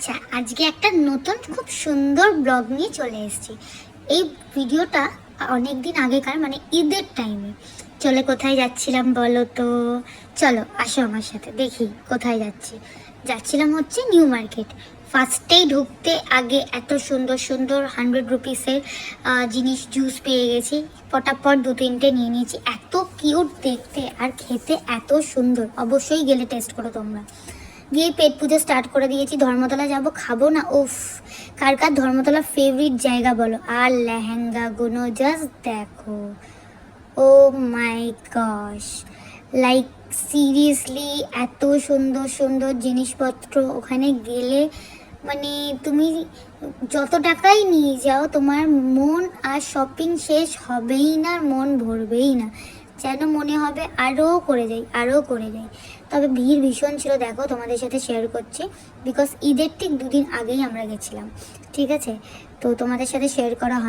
আচ্ছা, আজকে একটা নতুন খুব সুন্দর ব্লগ নিয়ে চলে এসেছি। এই ভিডিওটা অনেক দিন আগেকার, মানে ঈদের টাইমে। চলে কোথায় যাচ্ছিলাম বলো তো? চলো আসো আমার সাথে, দেখি কোথায় যাচ্ছি। যাচ্ছিলাম হচ্ছে নিউ মার্কেট। ফার্স্টেই ঢুকতে আগে এত সুন্দর সুন্দর 100 রুপিসের জিনিস, জুস পেয়ে গেছি। পটাপট 2-3টে নিয়ে নিয়েছি। এত কিউট দেখতে আর খেতে এত সুন্দর, অবশ্যই গেলে টেস্ট করো তোমরা। গিয়ে পেট পুজো স্টার্ট করে দিয়েছি। ধর্মতলা যাব, খাবো না? উফ, কার কার ধর্মতলা ফেভারিট জায়গা বলো। আর লেহেঙ্গাগুলো জাস্ট দেখো, ও মাই গশ, লাইক সিরিয়াসলি এত সুন্দর সুন্দর জিনিসপত্র ওখানে গেলে, মানে তুমি যত টাকাই নিয়ে যাও তোমার মন আর শপিং শেষ হবেই না, মন ভরবেই না, যেন মনে হবে আরও করে যাই আরও করে যাই। তবে ভিড় ভীষণ ছিল, দেখো তোমাদের সাথে শেয়ার করছি, বিকজ ঈদের ঠিক 2 দিন আগেই আমরা গেছিলাম। ঠিক আছে, তো তোমাদের সাথে শেয়ার করা হয়।